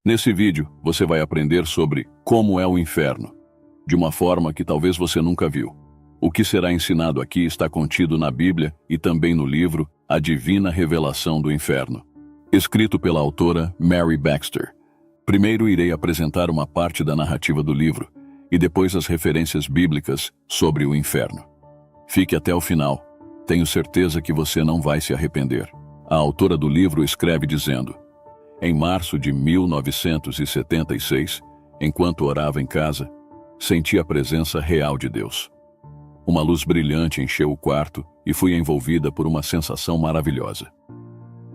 Nesse vídeo, você vai aprender sobre como é o inferno, de uma forma que talvez você nunca viu. O que será ensinado aqui está contido na Bíblia e também no livro A Divina Revelação do Inferno, escrito pela autora Mary Baxter. Primeiro irei apresentar uma parte da narrativa do livro e depois as referências bíblicas sobre o inferno. Fique até o final. Tenho certeza que você não vai se arrepender. A autora do livro escreve dizendo: em março de 1976, enquanto orava em casa, senti a presença real de Deus. Uma luz brilhante encheu o quarto e fui envolvida por uma sensação maravilhosa.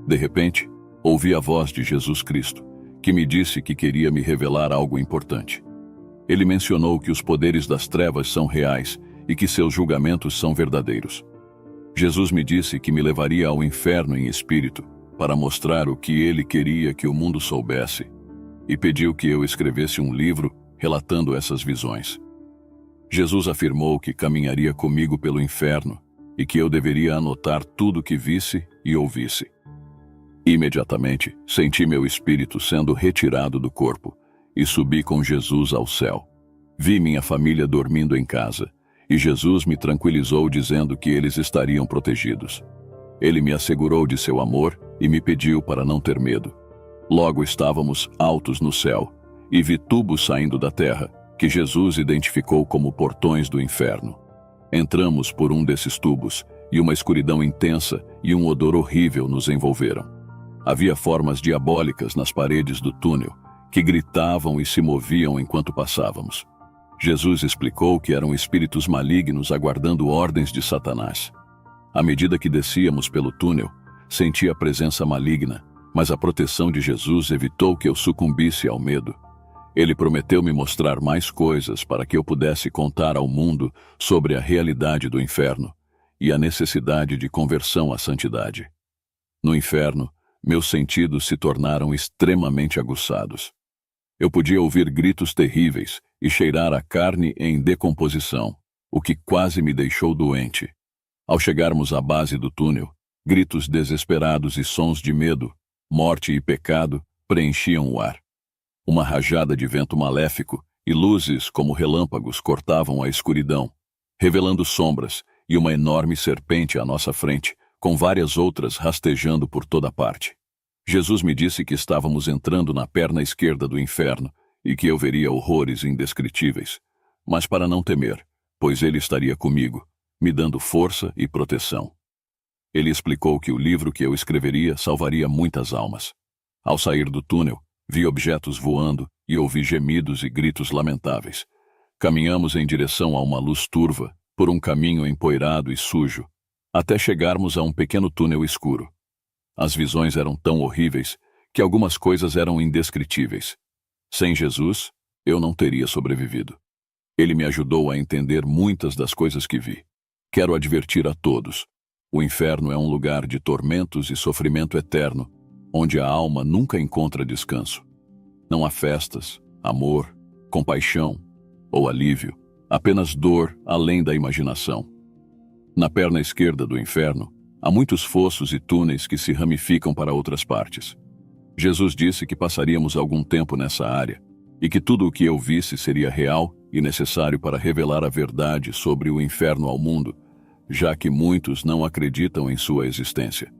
De repente, ouvi a voz de Jesus Cristo, que me disse que queria me revelar algo importante. Ele mencionou que os poderes das trevas são reais e que seus julgamentos são verdadeiros. Jesus me disse que me levaria ao inferno em espírito para mostrar o que ele queria que o mundo soubesse, e pediu que eu escrevesse um livro relatando essas visões. Jesus afirmou que caminharia comigo pelo inferno e que eu deveria anotar tudo que visse e ouvisse. Imediatamente, senti meu espírito sendo retirado do corpo e subi com Jesus ao céu. Vi minha família dormindo em casa e Jesus me tranquilizou dizendo que eles estariam protegidos. Ele me assegurou de seu amor e me pediu para não ter medo. Logo estávamos altos no céu e vi tubos saindo da terra, que Jesus identificou como portões do inferno. Entramos por um desses tubos e uma escuridão intensa e um odor horrível nos envolveram. Havia formas diabólicas nas paredes do túnel, que gritavam e se moviam enquanto passávamos. Jesus explicou que eram espíritos malignos aguardando ordens de Satanás. À medida que descíamos pelo túnel, senti a presença maligna, mas a proteção de Jesus evitou que eu sucumbisse ao medo. Ele prometeu me mostrar mais coisas para que eu pudesse contar ao mundo sobre a realidade do inferno e a necessidade de conversão à santidade. No inferno, meus sentidos se tornaram extremamente aguçados. Eu podia ouvir gritos terríveis e cheirar a carne em decomposição, o que quase me deixou doente. Ao chegarmos à base do túnel, gritos desesperados e sons de medo, morte e pecado preenchiam o ar. Uma rajada de vento maléfico e luzes como relâmpagos cortavam a escuridão, revelando sombras e uma enorme serpente à nossa frente, com várias outras rastejando por toda parte. Jesus me disse que estávamos entrando na perna esquerda do inferno e que eu veria horrores indescritíveis, mas para não temer, pois ele estaria comigo, me dando força e proteção. Ele explicou que o livro que eu escreveria salvaria muitas almas. Ao sair do túnel, vi objetos voando e ouvi gemidos e gritos lamentáveis. Caminhamos em direção a uma luz turva, por um caminho empoeirado e sujo, até chegarmos a um pequeno túnel escuro. As visões eram tão horríveis que algumas coisas eram indescritíveis. Sem Jesus, eu não teria sobrevivido. Ele me ajudou a entender muitas das coisas que vi. Quero advertir a todos: o inferno é um lugar de tormentos e sofrimento eterno, onde a alma nunca encontra descanso. Não há festas, amor, compaixão ou alívio, apenas dor além da imaginação. Na perna esquerda do inferno, há muitos fossos e túneis que se ramificam para outras partes. Jesus disse que passaríamos algum tempo nessa área e que tudo o que eu visse seria real e necessário para revelar a verdade sobre o inferno ao mundo, já que muitos não acreditam em sua existência.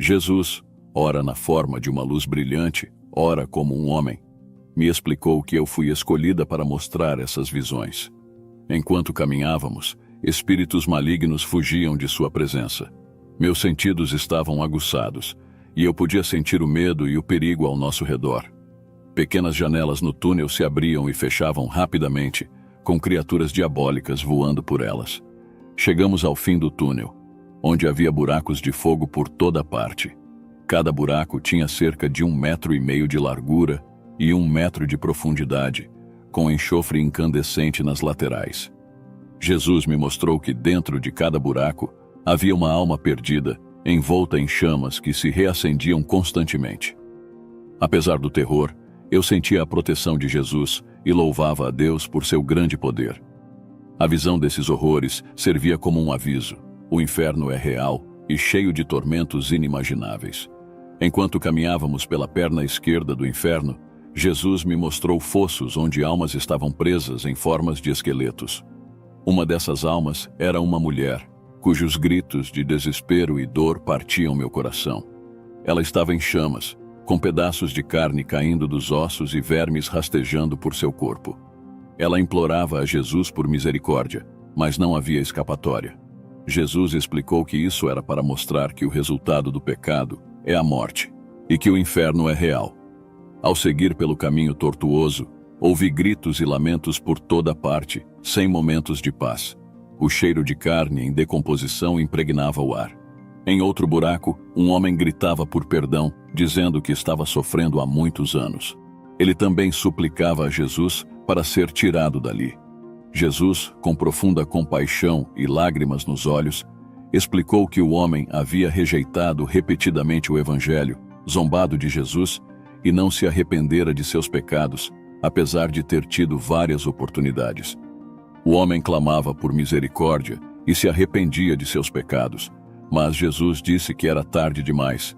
Jesus, ora na forma de uma luz brilhante, ora como um homem, me explicou que eu fui escolhida para mostrar essas visões. Enquanto caminhávamos, espíritos malignos fugiam de sua presença. Meus sentidos estavam aguçados, e eu podia sentir o medo e o perigo ao nosso redor. Pequenas janelas no túnel se abriam e fechavam rapidamente, com criaturas diabólicas voando por elas. Chegamos ao fim do túnel, onde havia buracos de fogo por toda parte. Cada buraco tinha cerca de 1,5 metros de largura e 1 metro de profundidade, com enxofre incandescente nas laterais. Jesus me mostrou que dentro de cada buraco havia uma alma perdida, envolta em chamas que se reacendiam constantemente. Apesar do terror, eu sentia a proteção de Jesus e louvava a Deus por seu grande poder. A visão desses horrores servia como um aviso: o inferno é real e cheio de tormentos inimagináveis. Enquanto caminhávamos pela perna esquerda do inferno, Jesus me mostrou fossos onde almas estavam presas em formas de esqueletos. Uma dessas almas era uma mulher, cujos gritos de desespero e dor partiam meu coração. Ela estava em chamas, com pedaços de carne caindo dos ossos e vermes rastejando por seu corpo. Ela implorava a Jesus por misericórdia, mas não havia escapatória. Jesus explicou que isso era para mostrar que o resultado do pecado é a morte, e que o inferno é real. Ao seguir pelo caminho tortuoso, ouvi gritos e lamentos por toda parte, sem momentos de paz. O cheiro de carne em decomposição impregnava o ar. Em outro buraco, um homem gritava por perdão, dizendo que estava sofrendo há muitos anos. Ele também suplicava a Jesus para ser tirado dali. Jesus, com profunda compaixão e lágrimas nos olhos, explicou que o homem havia rejeitado repetidamente o Evangelho, zombado de Jesus e não se arrependera de seus pecados, apesar de ter tido várias oportunidades. O homem clamava por misericórdia e se arrependia de seus pecados, mas Jesus disse que era tarde demais,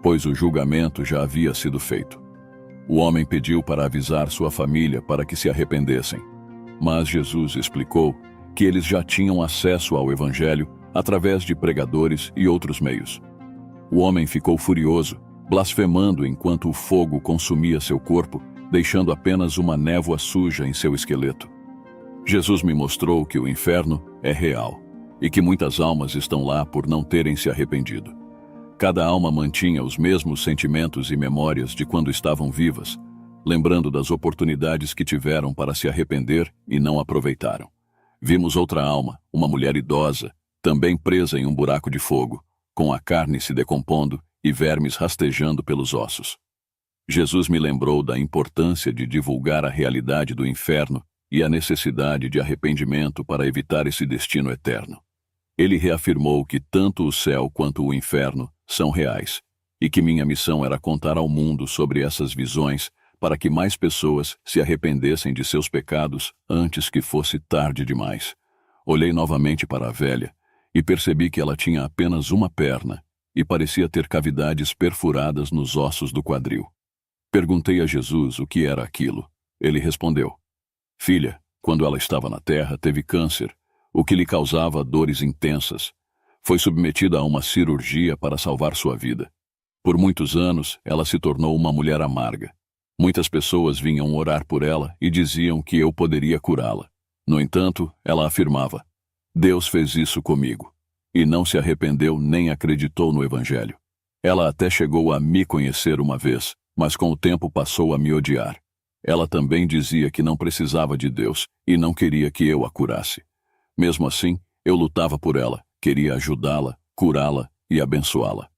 pois o julgamento já havia sido feito. O homem pediu para avisar sua família para que se arrependessem, mas Jesus explicou que eles já tinham acesso ao Evangelho através de pregadores e outros meios. O homem ficou furioso, blasfemando enquanto o fogo consumia seu corpo, deixando apenas uma névoa suja em seu esqueleto. Jesus me mostrou que o inferno é real e que muitas almas estão lá por não terem se arrependido. Cada alma mantinha os mesmos sentimentos e memórias de quando estavam vivas, lembrando das oportunidades que tiveram para se arrepender e não aproveitaram. Vimos outra alma, uma mulher idosa, também presa em um buraco de fogo, com a carne se decompondo e vermes rastejando pelos ossos. Jesus me lembrou da importância de divulgar a realidade do inferno e a necessidade de arrependimento para evitar esse destino eterno. Ele reafirmou que tanto o céu quanto o inferno são reais, e que minha missão era contar ao mundo sobre essas visões para que mais pessoas se arrependessem de seus pecados antes que fosse tarde demais. Olhei novamente para a velha e percebi que ela tinha apenas uma perna e parecia ter cavidades perfuradas nos ossos do quadril. Perguntei a Jesus o que era aquilo. Ele respondeu: "Filha, quando ela estava na terra, teve câncer, o que lhe causava dores intensas. Foi submetida a uma cirurgia para salvar sua vida. Por muitos anos, ela se tornou uma mulher amarga. Muitas pessoas vinham orar por ela e diziam que eu poderia curá-la. No entanto, ela afirmava: Deus fez isso comigo, e não se arrependeu nem acreditou no Evangelho. Ela até chegou a me conhecer uma vez, mas com o tempo passou a me odiar. Ela também dizia que não precisava de Deus e não queria que eu a curasse. Mesmo assim, eu lutava por ela, queria ajudá-la, curá-la e abençoá-la.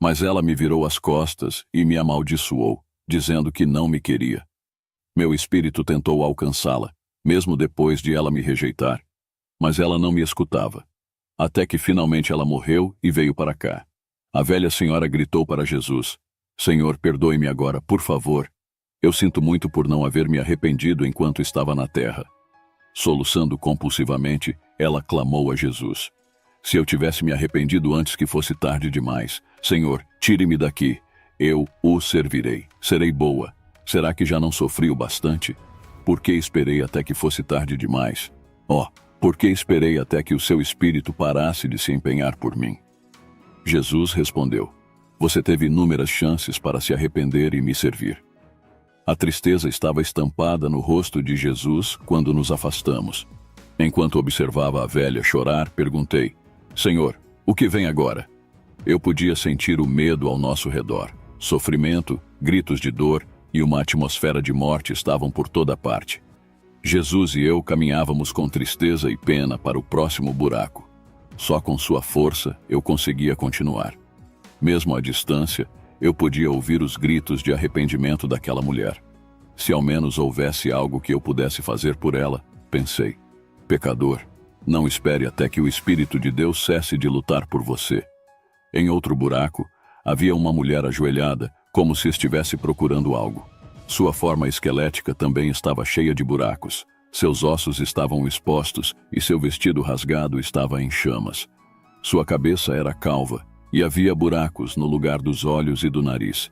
Mas ela me virou as costas e me amaldiçoou, dizendo que não me queria. Meu espírito tentou alcançá-la, mesmo depois de ela me rejeitar, mas ela não me escutava. Até que finalmente ela morreu e veio para cá. A velha senhora gritou para Jesus: Senhor, perdoe-me agora, por favor. Eu sinto muito por não haver me arrependido enquanto estava na terra. Soluçando compulsivamente, ela clamou a Jesus: Se eu tivesse me arrependido antes que fosse tarde demais, Senhor, tire-me daqui. Eu o servirei. Serei boa. Será que já não sofri o bastante? Por que esperei até que fosse tarde demais? Por que esperei até que o seu espírito parasse de se empenhar por mim? Jesus respondeu: Você teve inúmeras chances para se arrepender e me servir. A tristeza estava estampada no rosto de Jesus quando nos afastamos. Enquanto observava a velha chorar, perguntei: Senhor, o que vem agora? Eu podia sentir o medo ao nosso redor. Sofrimento, gritos de dor e uma atmosfera de morte estavam por toda parte. Jesus e eu caminhávamos com tristeza e pena para o próximo buraco. Só com sua força eu conseguia continuar. Mesmo à distância, eu podia ouvir os gritos de arrependimento daquela mulher. Se ao menos houvesse algo que eu pudesse fazer por ela, pensei. Pecador, não espere até que o Espírito de Deus cesse de lutar por você. Em outro buraco, havia uma mulher ajoelhada, como se estivesse procurando algo. Sua forma esquelética também estava cheia de buracos. Seus ossos estavam expostos e seu vestido rasgado estava em chamas. Sua cabeça era calva e havia buracos no lugar dos olhos e do nariz.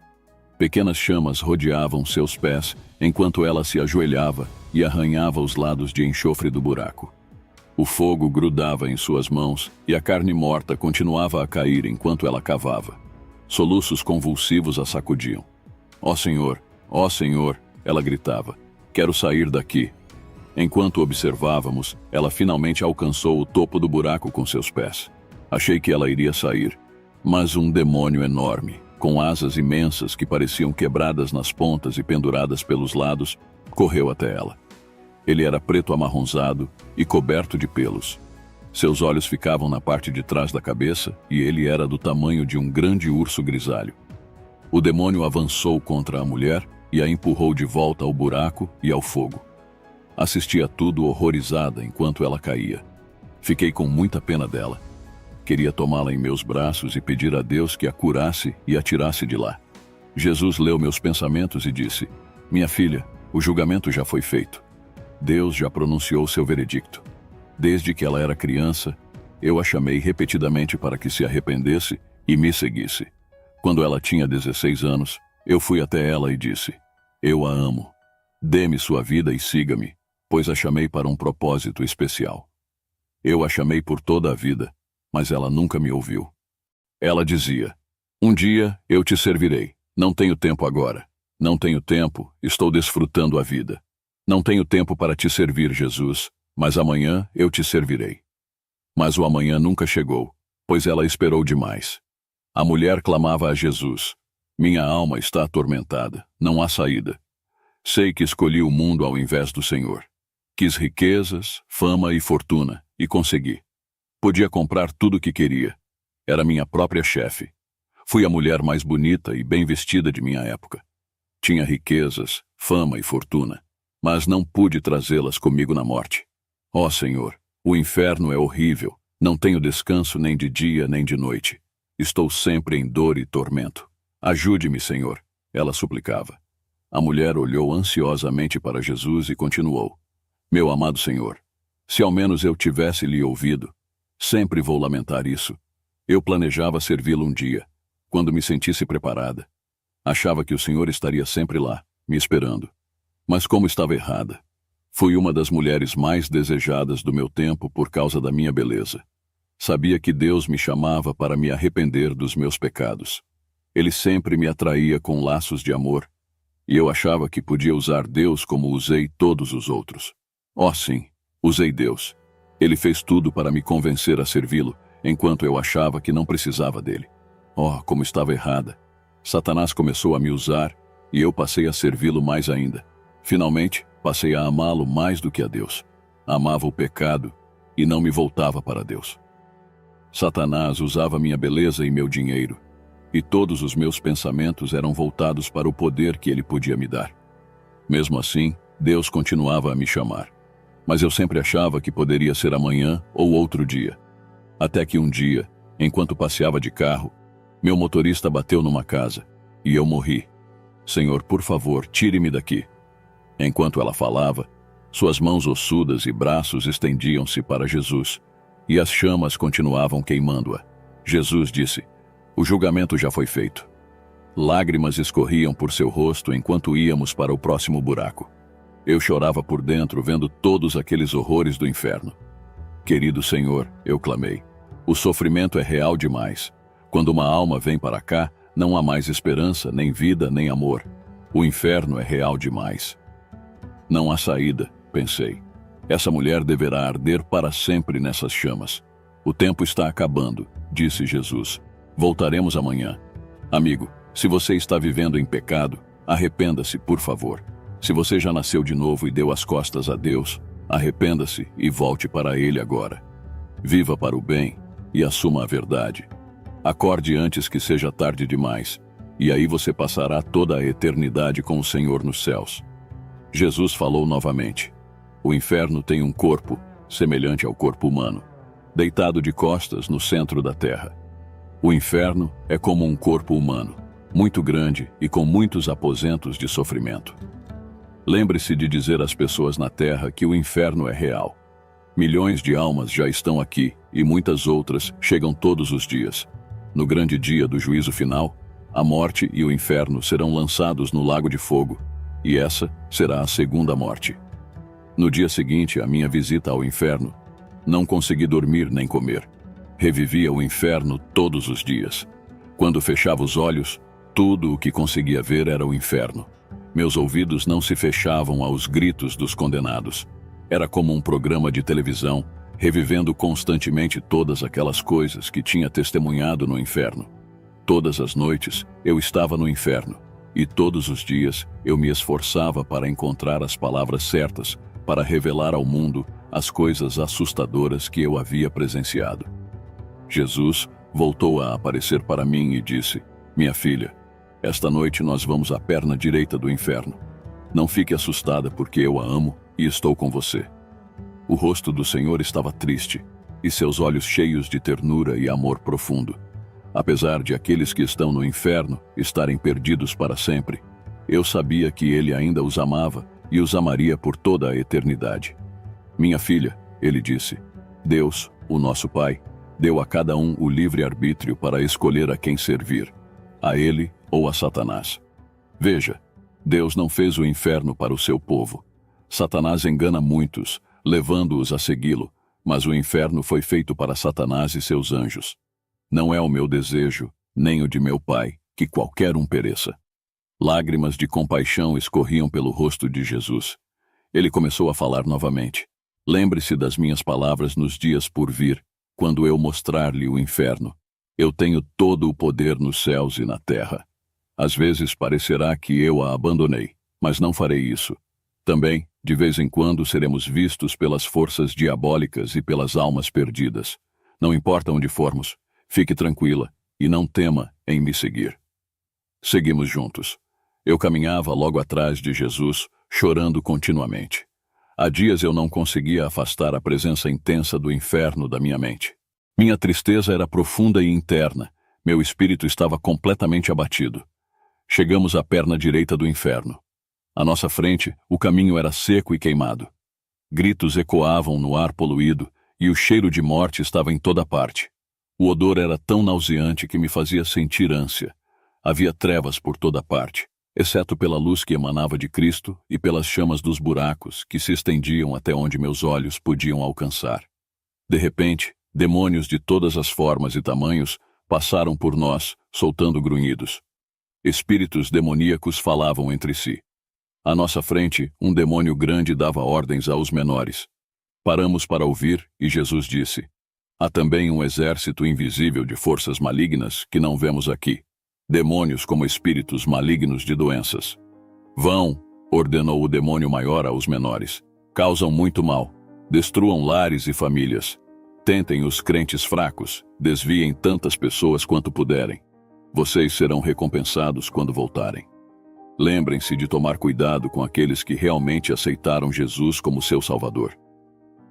Pequenas chamas rodeavam seus pés enquanto ela se ajoelhava e arranhava os lados de enxofre do buraco. O fogo grudava em suas mãos e a carne morta continuava a cair enquanto ela cavava. Soluços convulsivos a sacudiam. Ó Senhor, ela gritava, quero sair daqui. Enquanto observávamos, ela finalmente alcançou o topo do buraco com seus pés. Achei que ela iria sair, mas um demônio enorme, com asas imensas que pareciam quebradas nas pontas e penduradas pelos lados, correu até ela. Ele era preto amarronzado e coberto de pelos. Seus olhos ficavam na parte de trás da cabeça e ele era do tamanho de um grande urso grisalho. O demônio avançou contra a mulher e a empurrou de volta ao buraco e ao fogo. Assisti a tudo horrorizada enquanto ela caía. Fiquei com muita pena dela. Queria tomá-la em meus braços e pedir a Deus que a curasse e a tirasse de lá. Jesus leu meus pensamentos e disse, minha filha, o julgamento já foi feito. Deus já pronunciou seu veredicto. Desde que ela era criança, eu a chamei repetidamente para que se arrependesse e me seguisse. Quando ela tinha 16 anos, eu fui até ela e disse, eu a amo. Dê-me sua vida e siga-me, pois a chamei para um propósito especial. Eu a chamei por toda a vida, mas ela nunca me ouviu. Ela dizia, um dia eu te servirei. Não tenho tempo agora. Não tenho tempo, estou desfrutando a vida. Não tenho tempo para te servir, Jesus, mas amanhã eu te servirei. Mas o amanhã nunca chegou, pois ela esperou demais. A mulher clamava a Jesus, minha alma está atormentada, não há saída. Sei que escolhi o mundo ao invés do Senhor. Quis riquezas, fama e fortuna, e consegui. Podia comprar tudo o que queria. Era minha própria chefe. Fui a mulher mais bonita e bem vestida de minha época. Tinha riquezas, fama e fortuna, mas não pude trazê-las comigo na morte. Ó Senhor, o inferno é horrível, não tenho descanso nem de dia nem de noite. Estou sempre em dor e tormento. Ajude-me, Senhor, ela suplicava. A mulher olhou ansiosamente para Jesus e continuou. Meu amado Senhor, se ao menos eu tivesse lhe ouvido, sempre vou lamentar isso. Eu planejava servi-lo um dia, quando me sentisse preparada. Achava que o Senhor estaria sempre lá, me esperando. Mas como estava errada. Fui uma das mulheres mais desejadas do meu tempo por causa da minha beleza. Sabia que Deus me chamava para me arrepender dos meus pecados. Ele sempre me atraía com laços de amor, e eu achava que podia usar Deus como usei todos os outros. Oh sim, usei Deus. Ele fez tudo para me convencer a servi-lo, enquanto eu achava que não precisava dele. Oh, como estava errada. Satanás começou a me usar, e eu passei a servi-lo mais ainda. Finalmente, passei a amá-lo mais do que a Deus. Amava o pecado e não me voltava para Deus. Satanás usava minha beleza e meu dinheiro, e todos os meus pensamentos eram voltados para o poder que ele podia me dar. Mesmo assim, Deus continuava a me chamar, mas eu sempre achava que poderia ser amanhã ou outro dia. Até que um dia, enquanto passeava de carro, meu motorista bateu numa casa, e eu morri. Senhor, por favor, tire-me daqui. Enquanto ela falava, suas mãos ossudas e braços estendiam-se para Jesus, e as chamas continuavam queimando-a. Jesus disse, o julgamento já foi feito. Lágrimas escorriam por seu rosto enquanto íamos para o próximo buraco. Eu chorava por dentro vendo todos aqueles horrores do inferno. Querido Senhor, eu clamei, o sofrimento é real demais. Quando uma alma vem para cá, não há mais esperança, nem vida, nem amor. O inferno é real demais. Não há saída, pensei. Essa mulher deverá arder para sempre nessas chamas. O tempo está acabando, disse Jesus. Voltaremos amanhã. Amigo, se você está vivendo em pecado, arrependa-se, por favor. Se você já nasceu de novo e deu as costas a Deus, arrependa-se e volte para Ele agora. Viva para o bem e assuma a verdade. Acorde antes que seja tarde demais, e aí você passará toda a eternidade com o Senhor nos céus. Jesus falou novamente. O inferno tem um corpo, semelhante ao corpo humano, deitado de costas no centro da terra. O inferno é como um corpo humano, muito grande e com muitos aposentos de sofrimento. Lembre-se de dizer às pessoas na terra que o inferno é real. Milhões de almas já estão aqui e muitas outras chegam todos os dias. No grande dia do juízo final, A morte e o inferno serão lançados no lago de fogo, e essa será a segunda morte. No dia seguinte à minha visita ao inferno, não consegui dormir nem comer. Revivia o inferno todos os dias. Quando fechava os olhos, tudo o que conseguia ver era o inferno. Meus ouvidos não se fechavam aos gritos dos condenados. Era como um programa de televisão, revivendo constantemente todas aquelas coisas que tinha testemunhado no inferno. Todas as noites eu estava no inferno, e todos os dias eu me esforçava para encontrar as palavras certas para revelar ao mundo as coisas assustadoras que eu havia presenciado. Jesus voltou a aparecer para mim e disse: "Minha filha, esta noite nós vamos à perna direita do inferno. Não fique assustada porque eu a amo e estou com você." O rosto do Senhor estava triste, e seus olhos cheios de ternura e amor profundo. Apesar de aqueles que estão no inferno estarem perdidos para sempre, eu sabia que Ele ainda os amava e os amaria por toda a eternidade. "Minha filha", Ele disse, "Deus, o nosso Pai, deu a cada um o livre-arbítrio para escolher a quem servir, a Ele ou a Satanás. Veja, Deus não fez o inferno para o seu povo. Satanás engana muitos, levando-os a segui-lo, mas o inferno foi feito para Satanás e seus anjos. Não é o meu desejo, nem o de meu Pai, que qualquer um pereça." Lágrimas de compaixão escorriam pelo rosto de Jesus. Ele começou a falar novamente. "Lembre-se das minhas palavras nos dias por vir, quando eu mostrar-lhe o inferno. Eu tenho todo o poder nos céus e na terra. Às vezes parecerá que eu a abandonei, mas não farei isso. Também, de vez em quando, seremos vistos pelas forças diabólicas e pelas almas perdidas. Não importa onde formos, fique tranquila e não tema em me seguir." Seguimos juntos. Eu caminhava logo atrás de Jesus, chorando continuamente. Há dias eu não conseguia afastar a presença intensa do inferno da minha mente. Minha tristeza era profunda e interna. Meu espírito estava completamente abatido. Chegamos à perna direita do inferno. À nossa frente, o caminho era seco e queimado. Gritos ecoavam no ar poluído e o cheiro de morte estava em toda parte. O odor era tão nauseante que me fazia sentir ânsia. Havia trevas por toda parte, exceto pela luz que emanava de Cristo e pelas chamas dos buracos que se estendiam até onde meus olhos podiam alcançar. De repente, demônios de todas as formas e tamanhos passaram por nós, soltando grunhidos. Espíritos demoníacos falavam entre si. À nossa frente, um demônio grande dava ordens aos menores. Paramos para ouvir e Jesus disse: "Há também um exército invisível de forças malignas que não vemos aqui. Demônios como espíritos malignos de doenças. Vão", ordenou o demônio maior aos menores. "Causam muito mal. Destruam lares e famílias. Tentem os crentes fracos. Desviem tantas pessoas quanto puderem. Vocês serão recompensados quando voltarem. Lembrem-se de tomar cuidado com aqueles que realmente aceitaram Jesus como seu Salvador.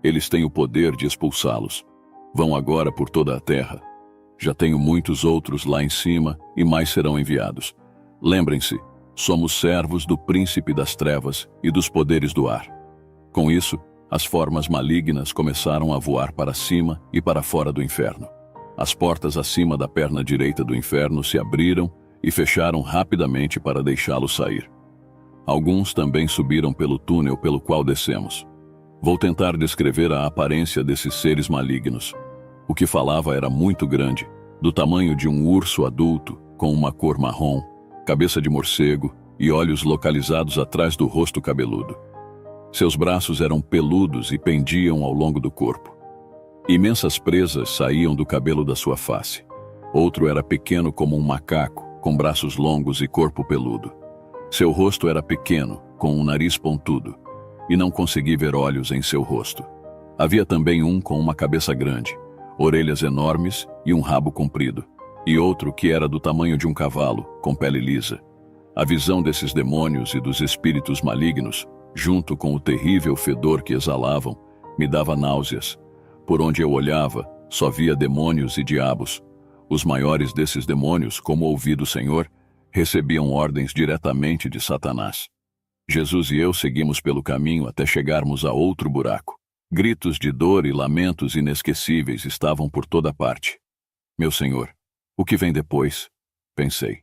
Eles têm o poder de expulsá-los. Vão agora por toda a terra. Já tenho muitos outros lá em cima e mais serão enviados. Lembrem-se, somos servos do príncipe das trevas e dos poderes do ar." Com isso, as formas malignas começaram a voar para cima e para fora do inferno. As portas acima da perna direita do inferno se abriram e fecharam rapidamente para deixá-lo sair. Alguns também subiram pelo túnel pelo qual descemos. Vou tentar descrever a aparência desses seres malignos. O que falava era muito grande, do tamanho de um urso adulto, com uma cor marrom, cabeça de morcego e olhos localizados atrás do rosto cabeludo. Seus braços eram peludos e pendiam ao longo do corpo. Imensas presas saíam do cabelo da sua face. Outro era pequeno como um macaco, com braços longos e corpo peludo. Seu rosto era pequeno, com um nariz pontudo, e não consegui ver olhos em seu rosto. Havia também um com uma cabeça grande, orelhas enormes e um rabo comprido, e outro que era do tamanho de um cavalo, com pele lisa. A visão desses demônios e dos espíritos malignos, junto com o terrível fedor que exalavam, me dava náuseas. Por onde eu olhava, só via demônios e diabos. Os maiores desses demônios, como ouvi do Senhor, recebiam ordens diretamente de Satanás. Jesus e eu seguimos pelo caminho até chegarmos a outro buraco. Gritos de dor e lamentos inesquecíveis estavam por toda parte. Meu Senhor, o que vem depois? Pensei.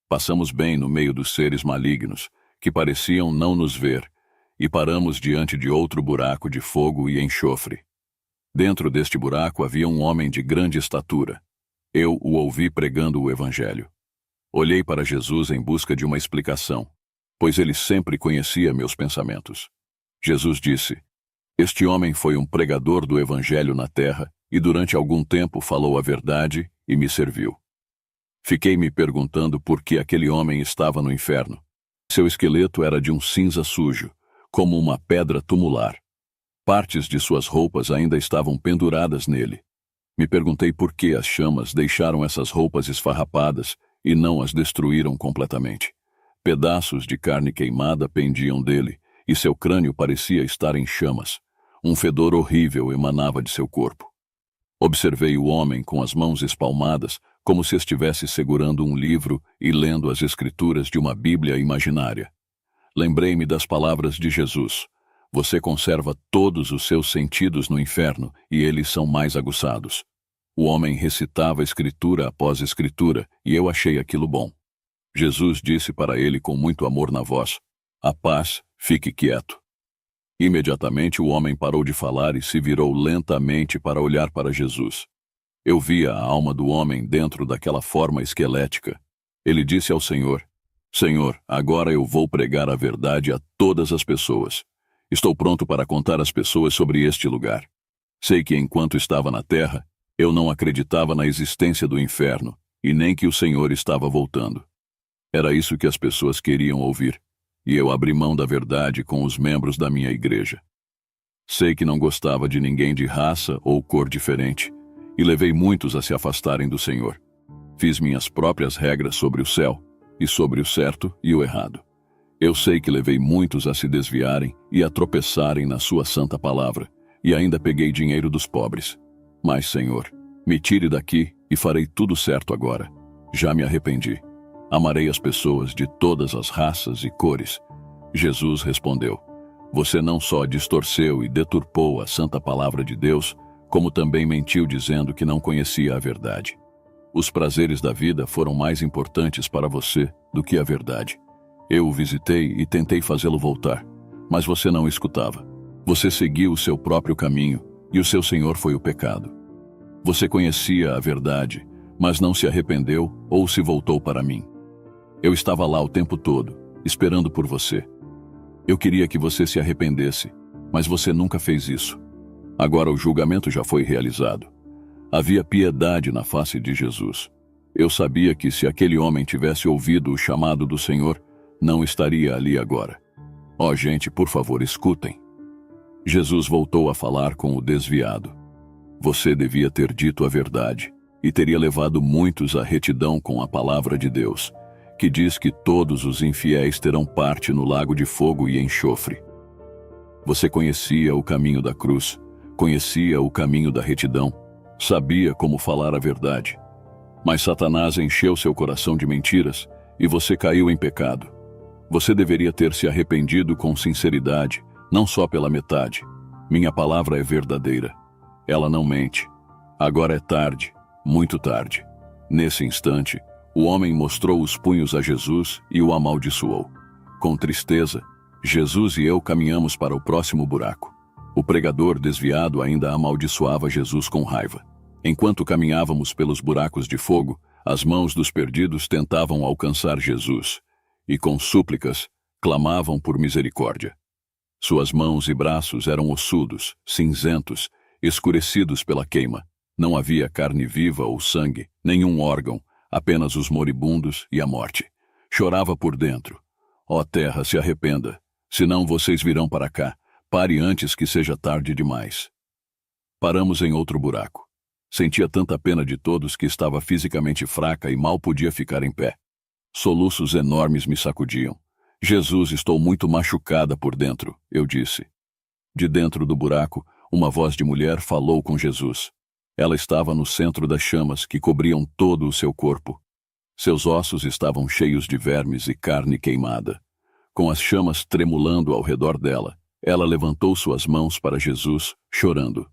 Passamos bem no meio dos seres malignos, que pareciam não nos ver, e paramos diante de outro buraco de fogo e enxofre. Dentro deste buraco havia um homem de grande estatura. Eu o ouvi pregando o Evangelho. Olhei para Jesus em busca de uma explicação, pois ele sempre conhecia meus pensamentos. Jesus disse: Este homem foi um pregador do Evangelho na terra e durante algum tempo falou a verdade e me serviu. Fiquei me perguntando por que aquele homem estava no inferno. Seu esqueleto era de um cinza sujo, como uma pedra tumular. Partes de suas roupas ainda estavam penduradas nele. Me perguntei por que as chamas deixaram essas roupas esfarrapadas e não as destruíram completamente. Pedaços de carne queimada pendiam dele, e seu crânio parecia estar em chamas. Um fedor horrível emanava de seu corpo. Observei o homem com as mãos espalmadas, como se estivesse segurando um livro e lendo as escrituras de uma Bíblia imaginária. Lembrei-me das palavras de Jesus: Você conserva todos os seus sentidos no inferno, e eles são mais aguçados. O homem recitava escritura após escritura, e eu achei aquilo bom. Jesus disse para ele com muito amor na voz: A paz, fique quieto. Imediatamente o homem parou de falar e se virou lentamente para olhar para Jesus. Eu via a alma do homem dentro daquela forma esquelética. Ele disse ao Senhor: Senhor, agora eu vou pregar a verdade a todas as pessoas. Estou pronto para contar às pessoas sobre este lugar. Sei que enquanto estava na terra, eu não acreditava na existência do inferno e nem que o Senhor estava voltando. Era isso que as pessoas queriam ouvir, e eu abri mão da verdade com os membros da minha igreja. Sei que não gostava de ninguém de raça ou cor diferente, e levei muitos a se afastarem do Senhor. Fiz minhas próprias regras sobre o céu, e sobre o certo e o errado. Eu sei que levei muitos a se desviarem e a tropeçarem na sua santa palavra, e ainda peguei dinheiro dos pobres. Mas, Senhor, me tire daqui e farei tudo certo agora. Já me arrependi. Amarei as pessoas de todas as raças e cores. Jesus respondeu: Você não só distorceu e deturpou a santa palavra de Deus, como também mentiu dizendo que não conhecia a verdade. Os prazeres da vida foram mais importantes para você do que a verdade. Eu o visitei e tentei fazê-lo voltar, mas você não escutava. Você seguiu o seu próprio caminho, e o seu senhor foi o pecado. Você conhecia a verdade, mas não se arrependeu ou se voltou para mim. Eu estava lá o tempo todo, esperando por você. Eu queria que você se arrependesse, mas você nunca fez isso. Agora o julgamento já foi realizado. Havia piedade na face de Jesus. Eu sabia que se aquele homem tivesse ouvido o chamado do Senhor, não estaria ali agora. Ó, gente, por favor, escutem. Jesus voltou a falar com o desviado. Você devia ter dito a verdade, e teria levado muitos à retidão com a palavra de Deus, que diz que todos os infiéis terão parte no lago de fogo e enxofre. Você conhecia o caminho da cruz, conhecia o caminho da retidão, sabia como falar a verdade. Mas Satanás encheu seu coração de mentiras, e você caiu em pecado. Você deveria ter se arrependido com sinceridade, não só pela metade. Minha palavra é verdadeira. Ela não mente. Agora é tarde, muito tarde. Nesse instante, o homem mostrou os punhos a Jesus e o amaldiçoou. Com tristeza, Jesus e eu caminhamos para o próximo buraco. O pregador desviado ainda amaldiçoava Jesus com raiva. Enquanto caminhávamos pelos buracos de fogo, as mãos dos perdidos tentavam alcançar Jesus, e com súplicas, clamavam por misericórdia. Suas mãos e braços eram ossudos, cinzentos, escurecidos pela queima. Não havia carne viva ou sangue, nenhum órgão, apenas os moribundos e a morte. Chorava por dentro. Ó terra, se arrependa, senão vocês virão para cá. Pare antes que seja tarde demais. Paramos em outro buraco. Sentia tanta pena de todos que estava fisicamente fraca e mal podia ficar em pé. Soluços enormes me sacudiam. Jesus, estou muito machucada por dentro, eu disse. De dentro do buraco, uma voz de mulher falou com Jesus. Ela estava no centro das chamas que cobriam todo o seu corpo. Seus ossos estavam cheios de vermes e carne queimada. Com as chamas tremulando ao redor dela, ela levantou suas mãos para Jesus, chorando.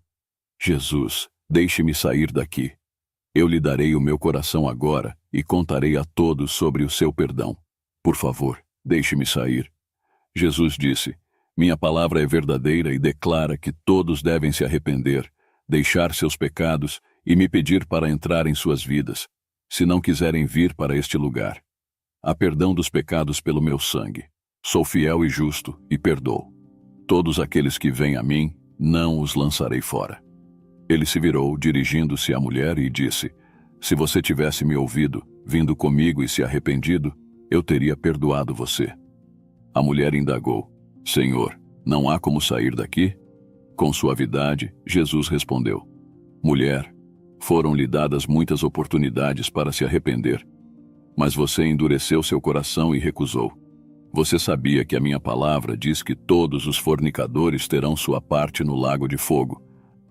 Jesus, deixe-me sair daqui. Eu lhe darei o meu coração agora e contarei a todos sobre o seu perdão. Por favor, deixe-me sair. Jesus disse: Minha palavra é verdadeira e declara que todos devem se arrepender, deixar seus pecados e me pedir para entrar em suas vidas, se não quiserem vir para este lugar. Há perdão dos pecados pelo meu sangue. Sou fiel e justo e perdoo. Todos aqueles que vêm a mim, não os lançarei fora. Ele se virou, dirigindo-se à mulher, e disse: Se você tivesse me ouvido, vindo comigo e se arrependido, eu teria perdoado você. A mulher indagou: Senhor, não há como sair daqui? Com suavidade, Jesus respondeu: Mulher, foram-lhe dadas muitas oportunidades para se arrepender, mas você endureceu seu coração e recusou. Você sabia que a minha palavra diz que todos os fornicadores terão sua parte no lago de fogo.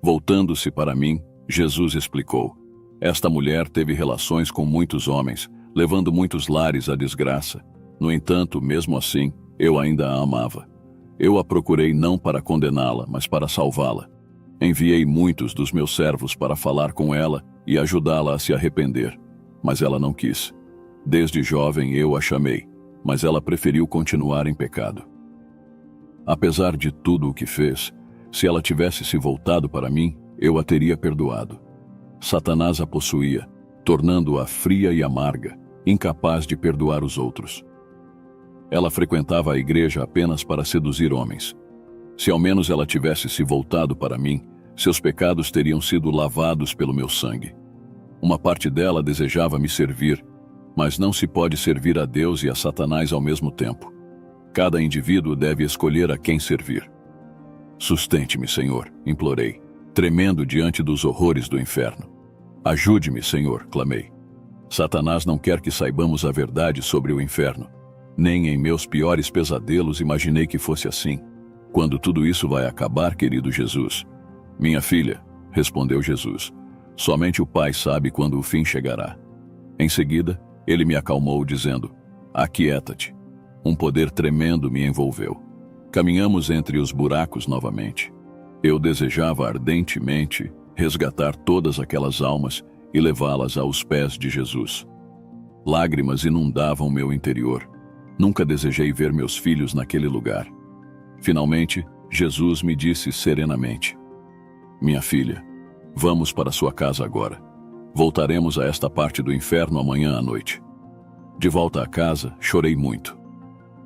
Voltando-se para mim, Jesus explicou: Esta mulher teve relações com muitos homens, levando muitos lares à desgraça. No entanto, mesmo assim, eu ainda a amava. Eu a procurei não para condená-la, mas para salvá-la. Enviei muitos dos meus servos para falar com ela e ajudá-la a se arrepender, mas ela não quis. Desde jovem eu a chamei, mas ela preferiu continuar em pecado. Apesar de tudo o que fez, se ela tivesse se voltado para mim, eu a teria perdoado. Satanás a possuía, tornando-a fria e amarga, incapaz de perdoar os outros. Ela frequentava a igreja apenas para seduzir homens. Se ao menos ela tivesse se voltado para mim, seus pecados teriam sido lavados pelo meu sangue. Uma parte dela desejava me servir, mas não se pode servir a Deus e a Satanás ao mesmo tempo. Cada indivíduo deve escolher a quem servir. Sustente-me, Senhor, implorei, tremendo diante dos horrores do inferno. Ajude-me, Senhor, clamei. Satanás não quer que saibamos a verdade sobre o inferno. Nem em meus piores pesadelos imaginei que fosse assim. Quando tudo isso vai acabar, querido Jesus? Minha filha, respondeu Jesus, somente o Pai sabe quando o fim chegará. Em seguida, ele me acalmou, dizendo: Aquieta-te. Um poder tremendo me envolveu. Caminhamos entre os buracos novamente. Eu desejava ardentemente resgatar todas aquelas almas e levá-las aos pés de Jesus. Lágrimas inundavam meu interior. Nunca desejei ver meus filhos naquele lugar. Finalmente, Jesus me disse serenamente: Minha filha, vamos para sua casa agora. Voltaremos a esta parte do inferno amanhã à noite. De volta a casa, chorei muito.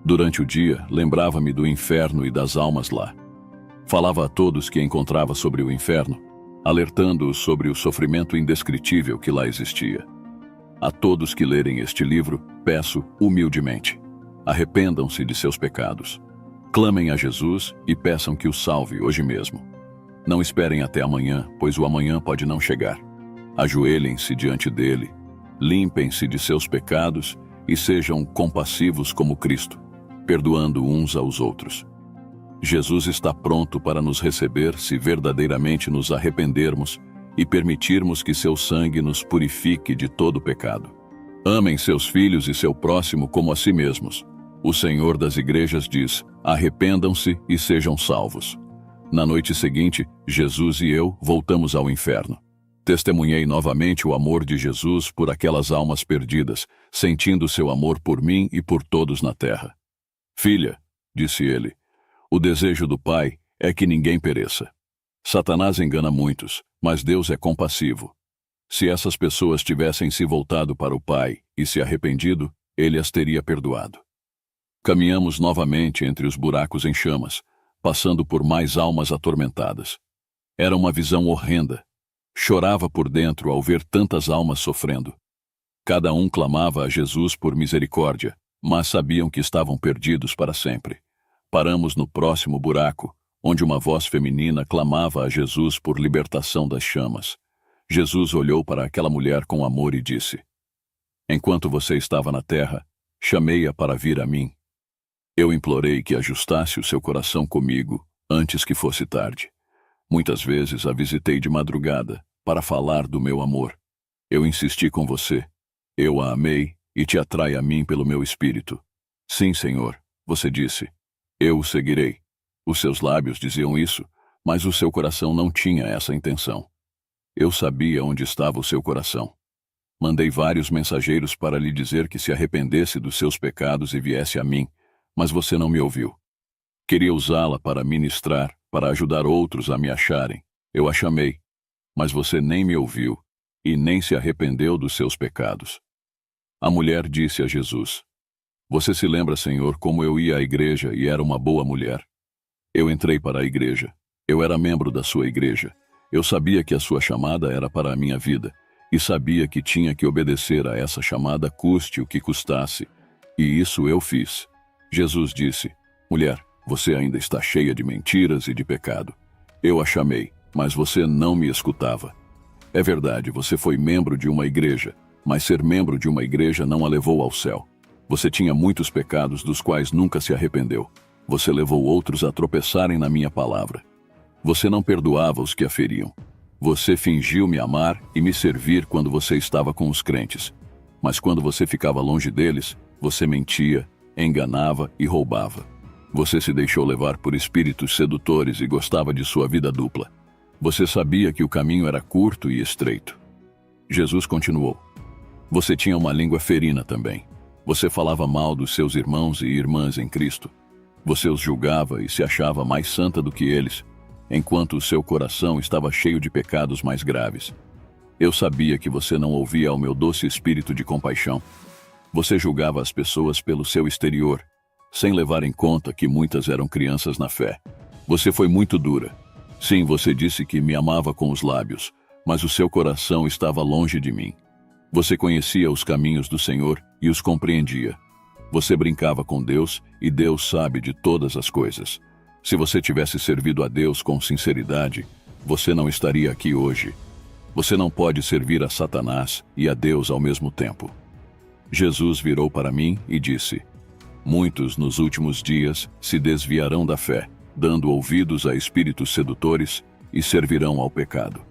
Durante o dia, lembrava-me do inferno e das almas lá. Falava a todos que encontrava sobre o inferno, alertando-os sobre o sofrimento indescritível que lá existia. A todos que lerem este livro, peço humildemente: arrependam-se de seus pecados. Clamem a Jesus e peçam que o salve hoje mesmo. Não esperem até amanhã, pois o amanhã pode não chegar. Ajoelhem-se diante dele, limpem-se de seus pecados e sejam compassivos como Cristo, perdoando uns aos outros. Jesus está pronto para nos receber se verdadeiramente nos arrependermos e permitirmos que seu sangue nos purifique de todo pecado. Amem seus filhos e seu próximo como a si mesmos. O Senhor das igrejas diz: arrependam-se e sejam salvos. Na noite seguinte, Jesus e eu voltamos ao inferno. Testemunhei novamente o amor de Jesus por aquelas almas perdidas, sentindo seu amor por mim e por todos na terra. Filha, disse ele, o desejo do Pai é que ninguém pereça. Satanás engana muitos, mas Deus é compassivo. Se essas pessoas tivessem se voltado para o Pai e se arrependido, ele as teria perdoado. Caminhamos novamente entre os buracos em chamas, passando por mais almas atormentadas. Era uma visão horrenda. Chorava por dentro ao ver tantas almas sofrendo. Cada um clamava a Jesus por misericórdia, mas sabiam que estavam perdidos para sempre. Paramos no próximo buraco, onde uma voz feminina clamava a Jesus por libertação das chamas. Jesus olhou para aquela mulher com amor e disse: Enquanto você estava na terra, chamei-a para vir a mim. Eu implorei que ajustasse o seu coração comigo antes que fosse tarde. Muitas vezes a visitei de madrugada para falar do meu amor. Eu insisti com você. Eu a amei e te atrai a mim pelo meu espírito. Sim, Senhor, você disse. Eu o seguirei. Os seus lábios diziam isso, mas o seu coração não tinha essa intenção. Eu sabia onde estava o seu coração. Mandei vários mensageiros para lhe dizer que se arrependesse dos seus pecados e viesse a mim, mas você não me ouviu. Queria usá-la para ministrar, para ajudar outros a me acharem. Eu a chamei, mas você nem me ouviu e nem se arrependeu dos seus pecados. A mulher disse a Jesus: Você se lembra, Senhor, como eu ia à igreja e era uma boa mulher? Eu entrei para a igreja. Eu era membro da sua igreja. Eu sabia que a sua chamada era para a minha vida e sabia que tinha que obedecer a essa chamada custe o que custasse. E isso eu fiz. Jesus disse: Mulher, você ainda está cheia de mentiras e de pecado. Eu a chamei, mas você não me escutava. É verdade, você foi membro de uma igreja, mas ser membro de uma igreja não a levou ao céu. Você tinha muitos pecados dos quais nunca se arrependeu. Você levou outros a tropeçarem na minha palavra. Você não perdoava os que a feriam. Você fingiu me amar e me servir quando você estava com os crentes. Mas quando você ficava longe deles, você mentia, enganava e roubava. Você se deixou levar por espíritos sedutores e gostava de sua vida dupla. Você sabia que o caminho era curto e estreito. Jesus continuou: Você tinha uma língua ferina também. Você falava mal dos seus irmãos e irmãs em Cristo. Você os julgava e se achava mais santa do que eles, enquanto o seu coração estava cheio de pecados mais graves. Eu sabia que você não ouvia ao meu doce espírito de compaixão. Você julgava as pessoas pelo seu exterior, sem levar em conta que muitas eram crianças na fé. Você foi muito dura. Sim, você disse que me amava com os lábios, mas o seu coração estava longe de mim. Você conhecia os caminhos do Senhor e os compreendia. Você brincava com Deus e Deus sabe de todas as coisas. Se você tivesse servido a Deus com sinceridade, você não estaria aqui hoje. Você não pode servir a Satanás e a Deus ao mesmo tempo. Jesus virou para mim e disse: Muitos nos últimos dias se desviarão da fé, dando ouvidos a espíritos sedutores e servirão ao pecado.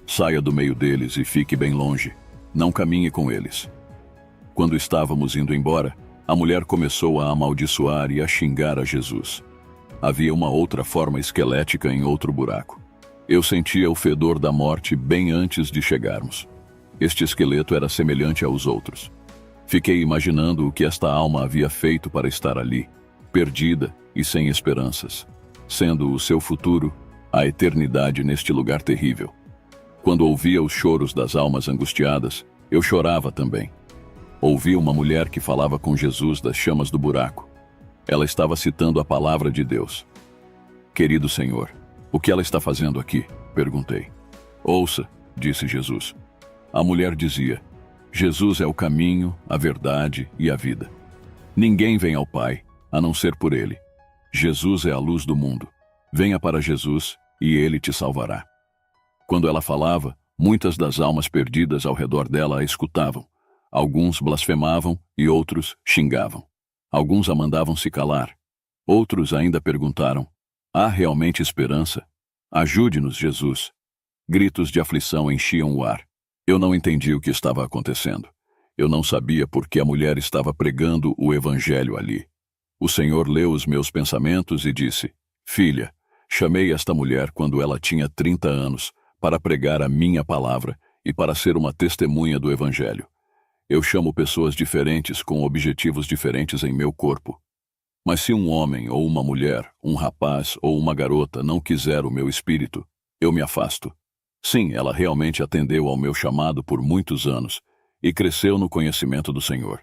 Saia do meio deles e fique bem longe. Não caminhe com eles. Quando estávamos indo embora, a mulher começou a amaldiçoar e a xingar a Jesus. Havia uma outra forma esquelética em outro buraco. Eu sentia o fedor da morte bem antes de chegarmos. Este esqueleto era semelhante aos outros. Fiquei imaginando o que esta alma havia feito para estar ali, perdida e sem esperanças, sendo o seu futuro a eternidade neste lugar terrível. Quando ouvia os choros das almas angustiadas, eu chorava também. Ouvi uma mulher que falava com Jesus das chamas do buraco. Ela estava citando a palavra de Deus. Querido Senhor, o que ela está fazendo aqui? Perguntei. Ouça, disse Jesus. A mulher dizia: Jesus é o caminho, a verdade e a vida. Ninguém vem ao Pai, a não ser por Ele. Jesus é a luz do mundo. Venha para Jesus e Ele te salvará. Quando ela falava, muitas das almas perdidas ao redor dela a escutavam. Alguns blasfemavam e outros xingavam. Alguns a mandavam se calar. Outros ainda perguntaram: há realmente esperança? Ajude-nos, Jesus. Gritos de aflição enchiam o ar. Eu não entendi o que estava acontecendo. Eu não sabia por que a mulher estava pregando o evangelho ali. O Senhor leu os meus pensamentos e disse: Filha, chamei esta mulher quando ela tinha 30 anos para pregar a minha palavra e para ser uma testemunha do evangelho. Eu chamo pessoas diferentes com objetivos diferentes em meu corpo. Mas se um homem ou uma mulher, um rapaz ou uma garota não quiser o meu espírito, eu me afasto. Sim, ela realmente atendeu ao meu chamado por muitos anos e cresceu no conhecimento do Senhor.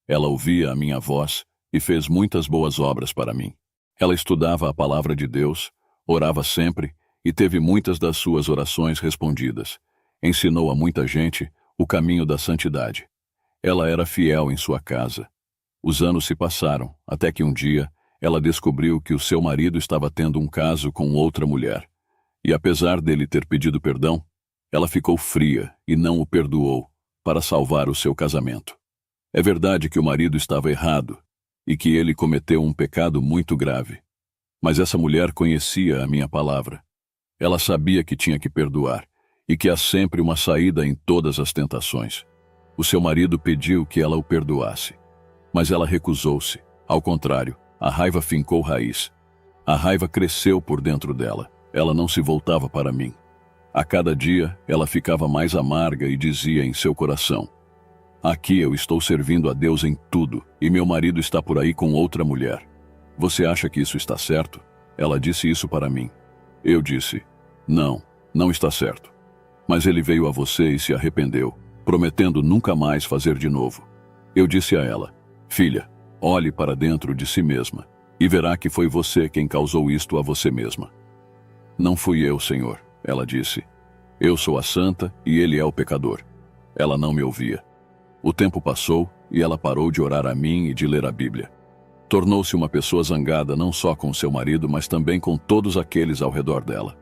Ela ouvia a minha voz e fez muitas boas obras para mim. Ela estudava a palavra de Deus, orava sempre e teve muitas das suas orações respondidas. Ensinou a muita gente o caminho da santidade. Ela era fiel em sua casa. Os anos se passaram, até que um dia ela descobriu que o seu marido estava tendo um caso com outra mulher. E apesar dele ter pedido perdão, ela ficou fria e não o perdoou para salvar o seu casamento. É verdade que o marido estava errado e que ele cometeu um pecado muito grave. Mas essa mulher conhecia a minha palavra. Ela sabia que tinha que perdoar e que há sempre uma saída em todas as tentações. O seu marido pediu que ela o perdoasse, mas ela recusou-se. Ao contrário, a raiva fincou raiz. A raiva cresceu por dentro dela. Ela não se voltava para mim. A cada dia, ela ficava mais amarga e dizia em seu coração: aqui eu estou servindo a Deus em tudo, e meu marido está por aí com outra mulher. Você acha que isso está certo? Ela disse isso para mim. Eu disse: não, não está certo. Mas ele veio a você e se arrependeu, prometendo nunca mais fazer de novo. Eu disse a ela: filha, olhe para dentro de si mesma, e verá que foi você quem causou isto a você mesma. Não fui eu, Senhor, ela disse. Eu sou a santa e ele é o pecador. Ela não me ouvia. O tempo passou e ela parou de orar a mim e de ler a Bíblia. Tornou-se uma pessoa zangada não só com seu marido, mas também com todos aqueles ao redor dela.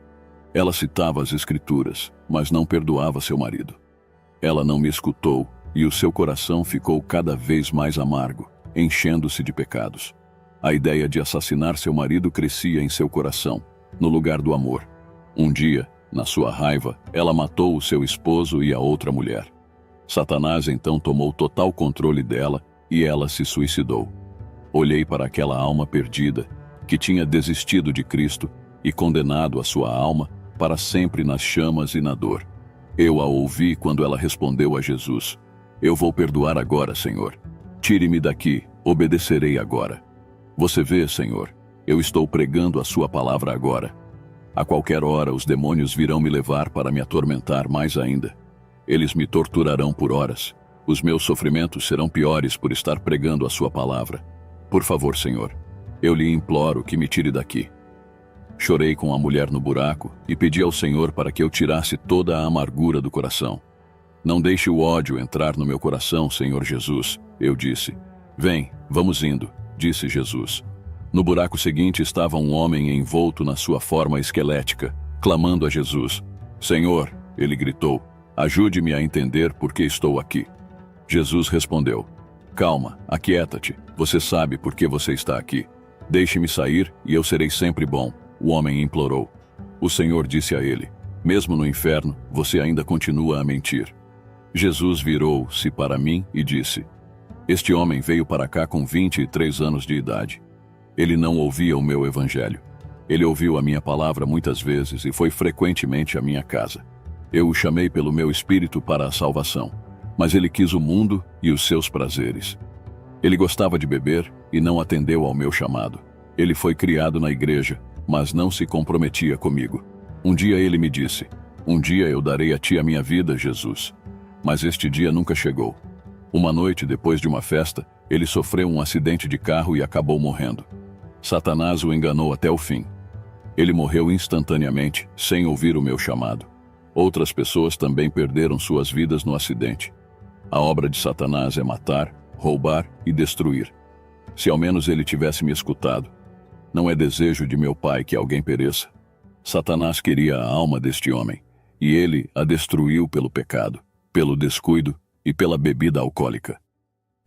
Ela citava as Escrituras, mas não perdoava seu marido. Ela não me escutou e o seu coração ficou cada vez mais amargo, enchendo-se de pecados. A ideia de assassinar seu marido crescia em seu coração, no lugar do amor. Um dia, na sua raiva, ela matou o seu esposo e a outra mulher. Satanás então tomou total controle dela e ela se suicidou. Olhei para aquela alma perdida, que tinha desistido de Cristo e condenado a sua alma para sempre nas chamas e na dor. Eu a ouvi quando ela respondeu a Jesus: eu vou perdoar agora, Senhor. Tire-me daqui, obedecerei agora. Você vê, Senhor, eu estou pregando a sua palavra agora. A qualquer hora os demônios virão me levar para me atormentar mais ainda. Eles me torturarão por horas. Os meus sofrimentos serão piores por estar pregando a sua palavra. Por favor, Senhor, eu lhe imploro que me tire daqui. Chorei com a mulher no buraco e pedi ao Senhor para que eu tirasse toda a amargura do coração. Não deixe o ódio entrar no meu coração, Senhor Jesus, eu disse. Vem, vamos indo, disse Jesus. No buraco seguinte estava um homem envolto na sua forma esquelética, clamando a Jesus. Senhor, ele gritou, ajude-me a entender por que estou aqui. Jesus respondeu: calma, aquieta-te, você sabe por que você está aqui. Deixe-me sair e eu serei sempre bom, o homem implorou. O Senhor disse a ele: mesmo no inferno, você ainda continua a mentir. Jesus virou-se para mim e disse: este homem veio para cá com 23 anos de idade. Ele não ouvia o meu evangelho. Ele ouviu a minha palavra muitas vezes e foi frequentemente à minha casa. Eu o chamei pelo meu espírito para a salvação, mas ele quis o mundo e os seus prazeres. Ele gostava de beber e não atendeu ao meu chamado. Ele foi criado na igreja, mas não se comprometia comigo. Um dia ele me disse: um dia eu darei a ti a minha vida, Jesus. Mas este dia nunca chegou. Uma noite, depois de uma festa, ele sofreu um acidente de carro e acabou morrendo. Satanás o enganou até o fim. Ele morreu instantaneamente, sem ouvir o meu chamado. Outras pessoas também perderam suas vidas no acidente. A obra de Satanás é matar, roubar e destruir. Se ao menos ele tivesse me escutado. Não é desejo de meu Pai que alguém pereça. Satanás queria a alma deste homem, e ele a destruiu pelo pecado, pelo descuido e pela bebida alcoólica.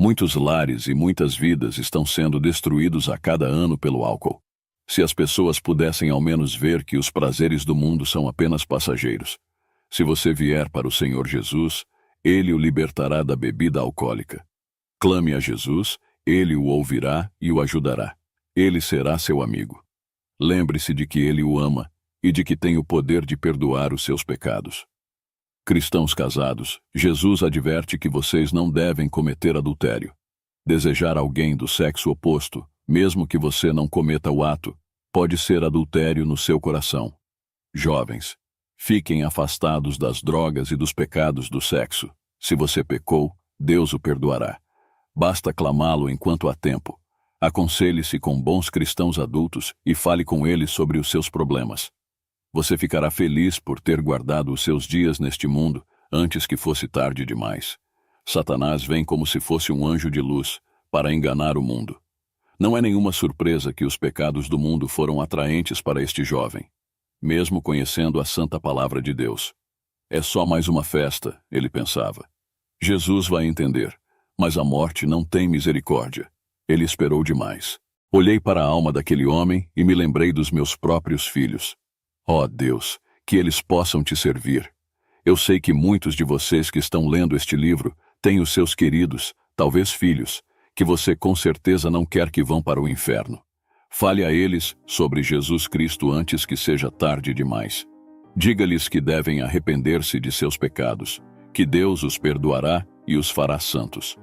Muitos lares e muitas vidas estão sendo destruídos a cada ano pelo álcool. Se as pessoas pudessem ao menos ver que os prazeres do mundo são apenas passageiros. Se você vier para o Senhor Jesus, Ele o libertará da bebida alcoólica. Clame a Jesus, Ele o ouvirá e o ajudará. Ele será seu amigo. Lembre-se de que Ele o ama e de que tem o poder de perdoar os seus pecados. Cristãos casados, Jesus adverte que vocês não devem cometer adultério. Desejar alguém do sexo oposto, mesmo que você não cometa o ato, pode ser adultério no seu coração. Jovens, fiquem afastados das drogas e dos pecados do sexo. Se você pecou, Deus o perdoará. Basta clamá-lo enquanto há tempo. Aconselhe-se com bons cristãos adultos e fale com eles sobre os seus problemas. Você ficará feliz por ter guardado os seus dias neste mundo antes que fosse tarde demais. Satanás vem como se fosse um anjo de luz para enganar o mundo. Não é nenhuma surpresa que os pecados do mundo foram atraentes para este jovem, mesmo conhecendo a santa palavra de Deus. É só mais uma festa, ele pensava. Jesus vai entender, mas a morte não tem misericórdia. Ele esperou demais. Olhei para a alma daquele homem e me lembrei dos meus próprios filhos. Ó Deus, que eles possam te servir. Eu sei que muitos de vocês que estão lendo este livro têm os seus queridos, talvez filhos, que você com certeza não quer que vão para o inferno. Fale a eles sobre Jesus Cristo antes que seja tarde demais. Diga-lhes que devem arrepender-se de seus pecados, que Deus os perdoará e os fará santos.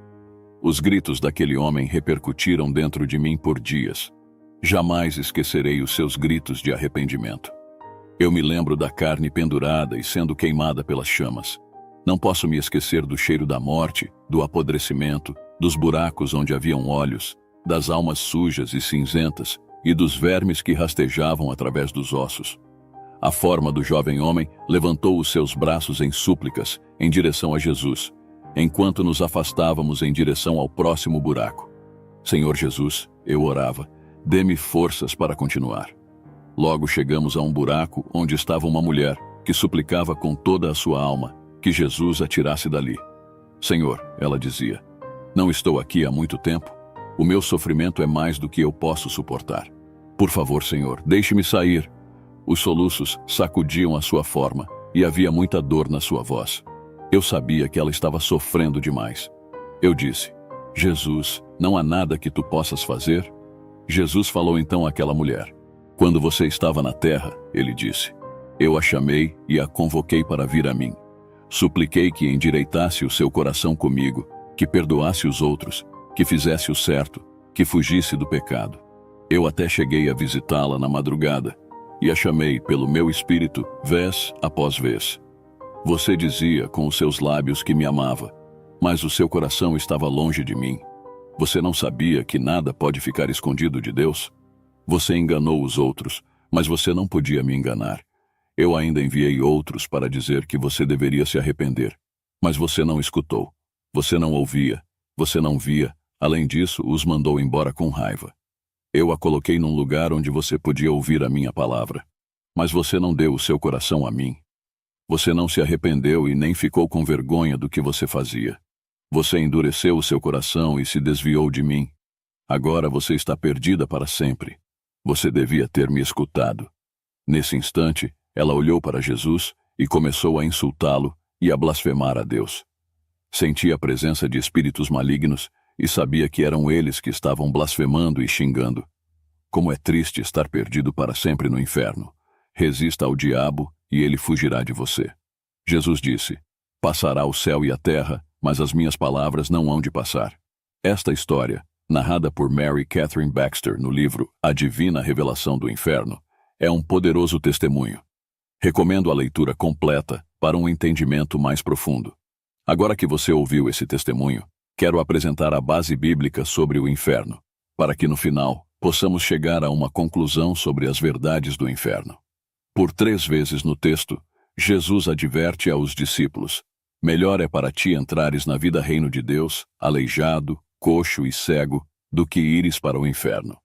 Os gritos daquele homem repercutiram dentro de mim por dias. Jamais esquecerei os seus gritos de arrependimento. Eu me lembro da carne pendurada e sendo queimada pelas chamas. Não posso me esquecer do cheiro da morte, do apodrecimento, dos buracos onde haviam olhos, das almas sujas e cinzentas e dos vermes que rastejavam através dos ossos. A forma do jovem homem levantou os seus braços em súplicas em direção a Jesus, enquanto nos afastávamos em direção ao próximo buraco. Senhor Jesus, eu orava, dê-me forças para continuar. Logo chegamos a um buraco onde estava uma mulher que suplicava com toda a sua alma que Jesus a tirasse dali. Senhor, ela dizia, não estou aqui há muito tempo. O meu sofrimento é mais do que eu posso suportar. Por favor, Senhor, deixe-me sair. Os soluços sacudiam a sua forma e havia muita dor na sua voz. Eu sabia que ela estava sofrendo demais. Eu disse, Jesus, não há nada que tu possas fazer? Jesus falou então àquela mulher. Quando você estava na terra, ele disse, eu a chamei e a convoquei para vir a mim. Supliquei que endireitasse o seu coração comigo, que perdoasse os outros, que fizesse o certo, que fugisse do pecado. Eu até cheguei a visitá-la na madrugada e a chamei pelo meu espírito vez após vez. Você dizia com os seus lábios que me amava, mas o seu coração estava longe de mim. Você não sabia que nada pode ficar escondido de Deus? Você enganou os outros, mas você não podia me enganar. Eu ainda enviei outros para dizer que você deveria se arrepender, mas você não escutou. Você não ouvia, você não via, além disso, os mandou embora com raiva. Eu a coloquei num lugar onde você podia ouvir a minha palavra, mas você não deu o seu coração a mim. Você não se arrependeu e nem ficou com vergonha do que você fazia. Você endureceu o seu coração e se desviou de mim. Agora você está perdida para sempre. Você devia ter me escutado. Nesse instante, ela olhou para Jesus e começou a insultá-lo e a blasfemar a Deus. Sentia a presença de espíritos malignos e sabia que eram eles que estavam blasfemando e xingando. Como é triste estar perdido para sempre no inferno. Resista ao diabo e ele fugirá de você. Jesus disse, passará o céu e a terra, mas as minhas palavras não hão de passar. Esta história, narrada por Mary Catherine Baxter no livro A Divina Revelação do Inferno, é um poderoso testemunho. Recomendo a leitura completa para um entendimento mais profundo. Agora que você ouviu esse testemunho, quero apresentar a base bíblica sobre o inferno, para que no final possamos chegar a uma conclusão sobre as verdades do inferno. Por 3 vezes no texto, Jesus adverte aos discípulos: melhor é para ti entrares na vida reino de Deus, aleijado, coxo e cego, do que ires para o inferno.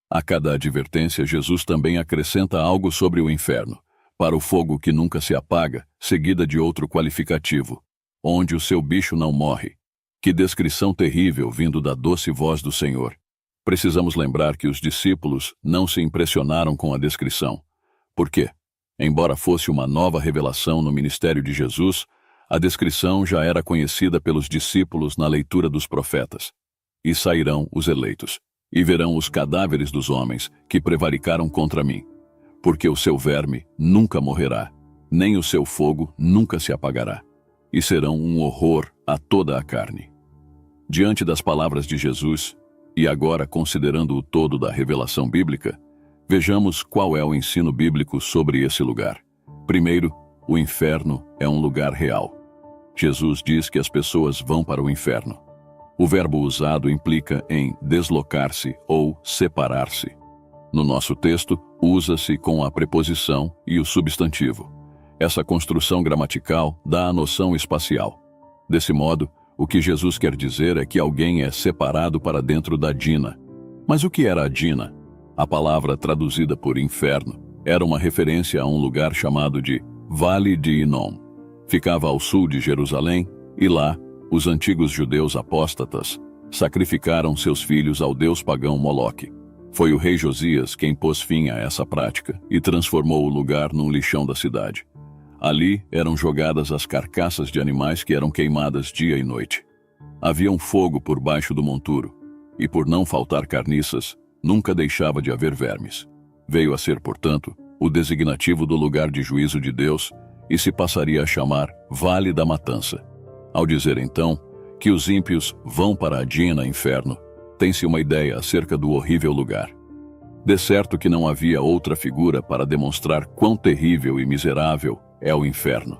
A cada advertência, Jesus também acrescenta algo sobre o inferno, para o fogo que nunca se apaga, seguida de outro qualificativo, onde o seu bicho não morre. Que descrição terrível vindo da doce voz do Senhor. Precisamos lembrar que os discípulos não se impressionaram com a descrição. Por quê? Embora fosse uma nova revelação no ministério de Jesus, a descrição já era conhecida pelos discípulos na leitura dos profetas. E sairão os eleitos, e verão os cadáveres dos homens que prevaricaram contra mim. Porque o seu verme nunca morrerá, nem o seu fogo nunca se apagará, e serão um horror a toda a carne. Diante das palavras de Jesus, e agora considerando o todo da revelação bíblica, vejamos qual é o ensino bíblico sobre esse lugar. Primeiro, o inferno é um lugar real. Jesus diz que as pessoas vão para o inferno. O verbo usado implica em deslocar-se ou separar-se. No nosso texto, usa-se com a preposição e o substantivo. Essa construção gramatical dá a noção espacial. Desse modo, o que Jesus quer dizer é que alguém é separado para dentro da Dina. Mas o que era a Dina? A palavra traduzida por inferno era uma referência a um lugar chamado de Vale de Inom. Ficava ao sul de Jerusalém e lá, os antigos judeus apóstatas sacrificaram seus filhos ao deus pagão Moloque. Foi o rei Josias quem pôs fim a essa prática e transformou o lugar num lixão da cidade. Ali eram jogadas as carcaças de animais que eram queimadas dia e noite. Havia um fogo por baixo do monturo, e por não faltar carniças, nunca deixava de haver vermes. Veio a ser, portanto, o designativo do lugar de juízo de Deus, e se passaria a chamar Vale da Matança. Ao dizer então que os ímpios vão para a Dina, inferno, tem-se uma ideia acerca do horrível lugar. De certo que não havia outra figura para demonstrar quão terrível e miserável é o inferno.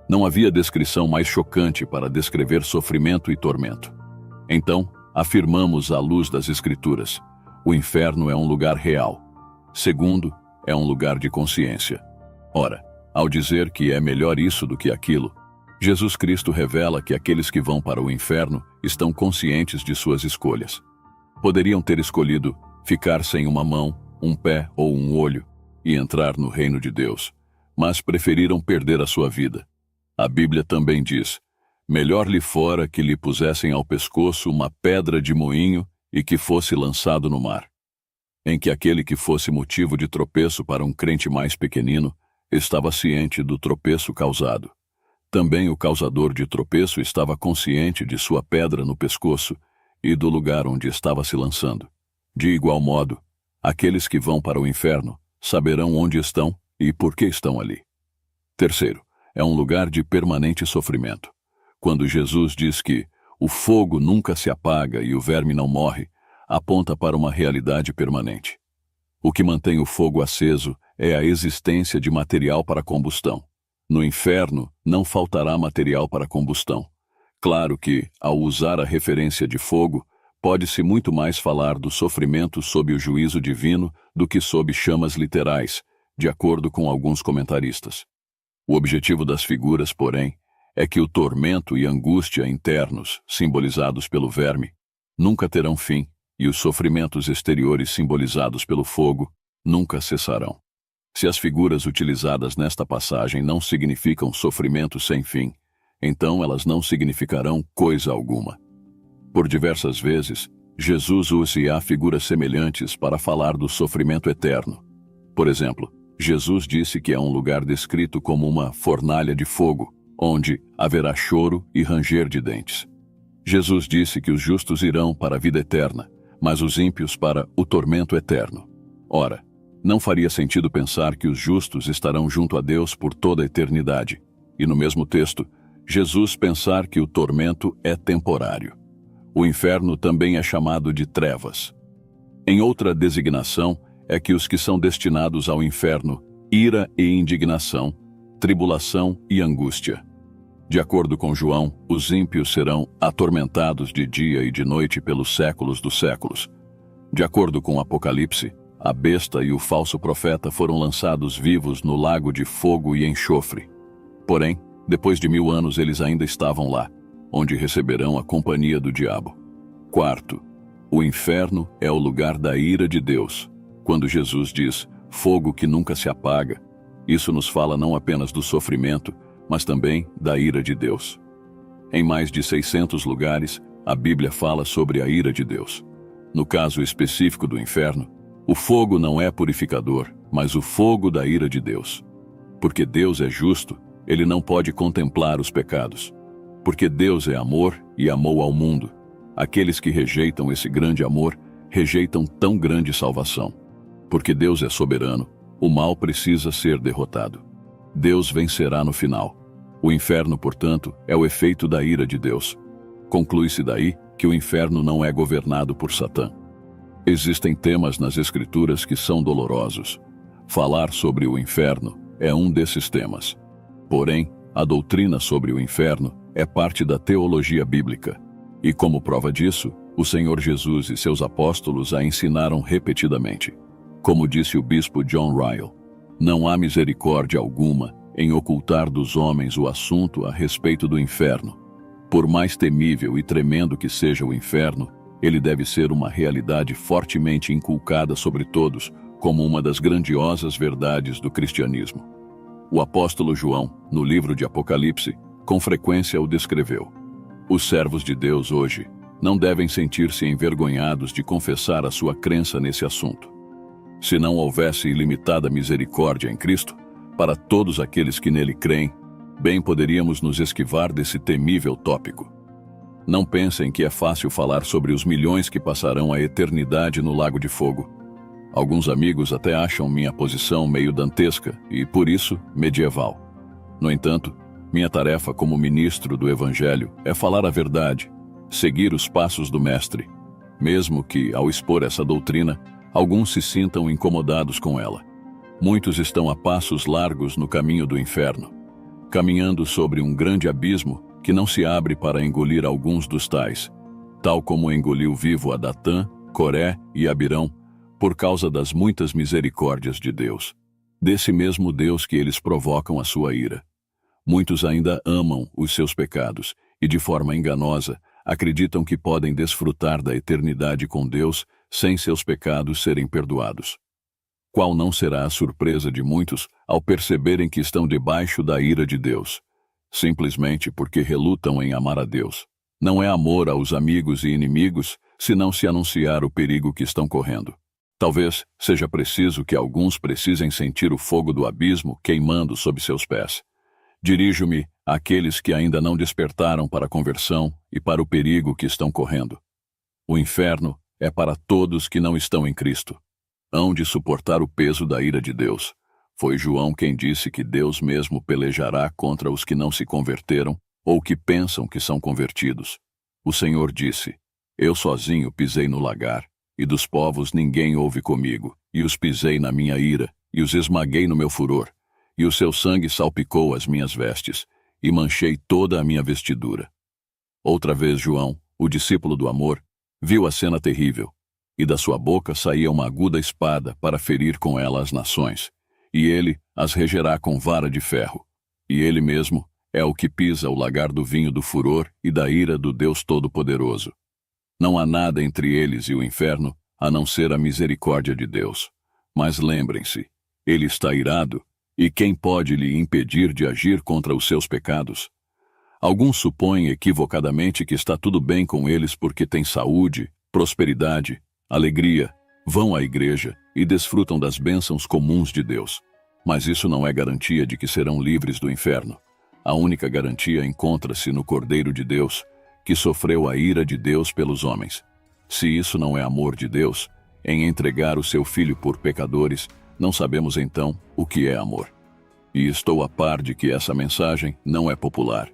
Não havia descrição mais chocante para descrever sofrimento e tormento. Então, afirmamos à luz das Escrituras: o inferno é um lugar real. Segundo, é um lugar de consciência. Ora, ao dizer que é melhor isso do que aquilo, Jesus Cristo revela que aqueles que vão para o inferno estão conscientes de suas escolhas. Poderiam ter escolhido ficar sem uma mão, um pé ou um olho e entrar no reino de Deus, mas preferiram perder a sua vida. A Bíblia também diz: melhor lhe fora que lhe pusessem ao pescoço uma pedra de moinho e que fosse lançado no mar. Em que aquele que fosse motivo de tropeço para um crente mais pequenino estava ciente do tropeço causado. Também o causador de tropeço estava consciente de sua pedra no pescoço e do lugar onde estava se lançando. De igual modo, aqueles que vão para o inferno saberão onde estão e por que estão ali. Terceiro, é um lugar de permanente sofrimento. Quando Jesus diz que o fogo nunca se apaga e o verme não morre, aponta para uma realidade permanente. O que mantém o fogo aceso é a existência de material para combustão. No inferno não faltará material para combustão. Claro que, ao usar a referência de fogo, pode-se muito mais falar do sofrimento sob o juízo divino do que sob chamas literais, de acordo com alguns comentaristas. O objetivo das figuras, porém, é que o tormento e angústia internos, simbolizados pelo verme, nunca terão fim, e os sofrimentos exteriores simbolizados pelo fogo nunca cessarão. Se as figuras utilizadas nesta passagem não significam sofrimento sem fim, então elas não significarão coisa alguma. Por diversas vezes, Jesus usa figuras semelhantes para falar do sofrimento eterno. Por exemplo, Jesus disse que é um lugar descrito como uma fornalha de fogo, onde haverá choro e ranger de dentes. Jesus disse que os justos irão para a vida eterna, mas os ímpios para o tormento eterno. Ora, não faria sentido pensar que os justos estarão junto a Deus por toda a eternidade, e no mesmo texto, Jesus pensar que o tormento é temporário. O inferno também é chamado de trevas. Em outra designação é que os que são destinados ao inferno, ira e indignação, tribulação e angústia. De acordo com João, os ímpios serão atormentados de dia e de noite pelos séculos dos séculos. De acordo com Apocalipse, a besta e o falso profeta foram lançados vivos no lago de fogo e enxofre. Porém, depois de 1000 anos eles ainda estavam lá, onde receberão a companhia do diabo. Quarto, o inferno é o lugar da ira de Deus. Quando Jesus diz fogo que nunca se apaga, isso nos fala não apenas do sofrimento, mas também da ira de Deus. Em mais de 600 lugares, a Bíblia fala sobre a ira de Deus. No caso específico do inferno, o fogo não é purificador, mas o fogo da ira de Deus. Porque Deus é justo, ele não pode contemplar os pecados. Porque Deus é amor e amou ao mundo. Aqueles que rejeitam esse grande amor, rejeitam tão grande salvação. Porque Deus é soberano, o mal precisa ser derrotado. Deus vencerá no final. O inferno, portanto, é o efeito da ira de Deus. Conclui-se daí que o inferno não é governado por Satã. Existem temas nas Escrituras que são dolorosos. Falar sobre o inferno é um desses temas. Porém, a doutrina sobre o inferno é parte da teologia bíblica. E como prova disso, o Senhor Jesus e seus apóstolos a ensinaram repetidamente. Como disse o bispo John Ryle, não há misericórdia alguma em ocultar dos homens o assunto a respeito do inferno. Por mais temível e tremendo que seja o inferno, ele deve ser uma realidade fortemente inculcada sobre todos, como uma das grandiosas verdades do cristianismo. O apóstolo João, no livro de Apocalipse, com frequência o descreveu. Os servos de Deus hoje não devem sentir-se envergonhados de confessar a sua crença nesse assunto. Se não houvesse ilimitada misericórdia em Cristo, para todos aqueles que nele creem, bem poderíamos nos esquivar desse temível tópico. Não pensem que é fácil falar sobre os milhões que passarão a eternidade no lago de fogo. Alguns amigos até acham minha posição meio dantesca e, por isso, medieval. No entanto, minha tarefa como ministro do Evangelho é falar a verdade, seguir os passos do Mestre, mesmo que, ao expor essa doutrina, alguns se sintam incomodados com ela. Muitos estão a passos largos no caminho do inferno, caminhando sobre um grande abismo que não se abre para engolir alguns dos tais, tal como engoliu vivo a Datã, Coré e Abirão, por causa das muitas misericórdias de Deus, desse mesmo Deus que eles provocam a sua ira. Muitos ainda amam os seus pecados e, de forma enganosa, acreditam que podem desfrutar da eternidade com Deus sem seus pecados serem perdoados. Qual não será a surpresa de muitos ao perceberem que estão debaixo da ira de Deus, simplesmente porque relutam em amar a Deus? Não é amor aos amigos e inimigos, senão se anunciar o perigo que estão correndo. Talvez seja preciso que alguns precisem sentir o fogo do abismo queimando sob seus pés. Dirijo-me àqueles que ainda não despertaram para a conversão e para o perigo que estão correndo. O inferno é para todos que não estão em Cristo. Hão de suportar o peso da ira de Deus. Foi João quem disse que Deus mesmo pelejará contra os que não se converteram ou que pensam que são convertidos. O Senhor disse: Eu sozinho pisei no lagar, e dos povos ninguém houve comigo, e os pisei na minha ira, e os esmaguei no meu furor, e o seu sangue salpicou as minhas vestes, e manchei toda a minha vestidura. Outra vez João, o discípulo do amor, viu a cena terrível, e da sua boca saía uma aguda espada para ferir com ela as nações, e ele as regerá com vara de ferro, e ele mesmo é o que pisa o lagar do vinho do furor e da ira do Deus Todo-Poderoso. Não há nada entre eles e o inferno, a não ser a misericórdia de Deus. Mas lembrem-se, ele está irado, e quem pode lhe impedir de agir contra os seus pecados? Alguns supõem equivocadamente que está tudo bem com eles porque têm saúde, prosperidade, alegria, vão à igreja e desfrutam das bênçãos comuns de Deus. Mas isso não é garantia de que serão livres do inferno. A única garantia encontra-se no Cordeiro de Deus, que sofreu a ira de Deus pelos homens. Se isso não é amor de Deus, em entregar o seu Filho por pecadores, não sabemos então o que é amor. E estou a par de que essa mensagem não é popular.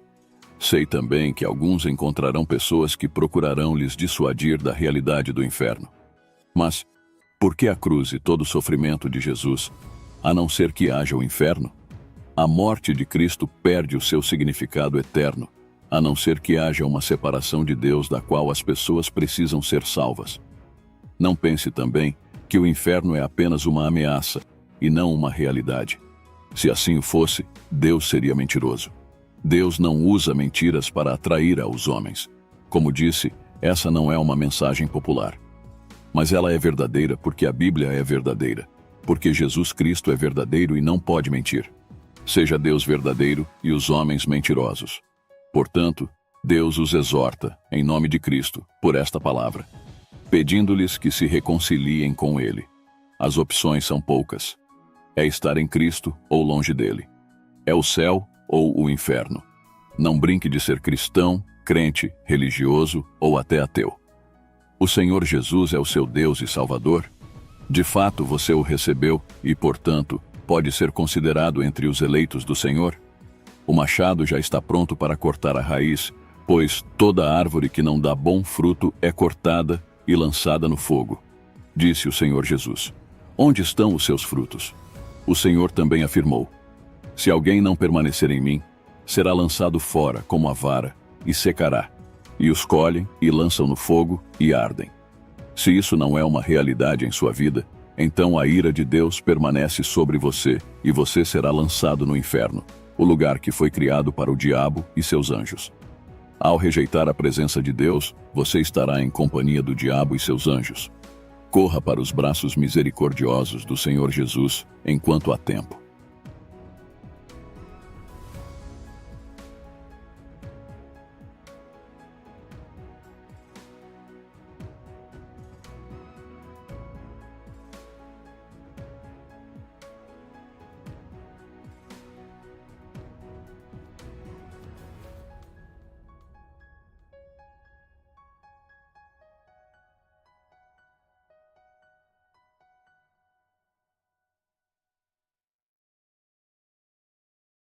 Sei também que alguns encontrarão pessoas que procurarão lhes dissuadir da realidade do inferno. Mas, por que a cruz e todo o sofrimento de Jesus, a não ser que haja o inferno? A morte de Cristo perde o seu significado eterno, a não ser que haja uma separação de Deus da qual as pessoas precisam ser salvas. Não pense também que o inferno é apenas uma ameaça e não uma realidade. Se assim o fosse, Deus seria mentiroso. Deus não usa mentiras para atrair aos homens. Como disse, essa não é uma mensagem popular. Mas ela é verdadeira porque a Bíblia é verdadeira, porque Jesus Cristo é verdadeiro e não pode mentir. Seja Deus verdadeiro e os homens mentirosos. Portanto, Deus os exorta, em nome de Cristo, por esta palavra, pedindo-lhes que se reconciliem com Ele. As opções são poucas. É estar em Cristo ou longe dele. É o céu ou o inferno. Não brinque de ser cristão, crente, religioso ou até ateu. O Senhor Jesus é o seu Deus e Salvador? De fato, você o recebeu e, portanto, pode ser considerado entre os eleitos do Senhor? O machado já está pronto para cortar a raiz, pois toda árvore que não dá bom fruto é cortada e lançada no fogo. Disse o Senhor Jesus: Onde estão os seus frutos? O Senhor também afirmou: Se alguém não permanecer em mim, será lançado fora como a vara e secará. E os colhem e lançam no fogo e ardem. Se isso não é uma realidade em sua vida, então a ira de Deus permanece sobre você e você será lançado no inferno, o lugar que foi criado para o diabo e seus anjos. Ao rejeitar a presença de Deus, você estará em companhia do diabo e seus anjos. Corra para os braços misericordiosos do Senhor Jesus enquanto há tempo.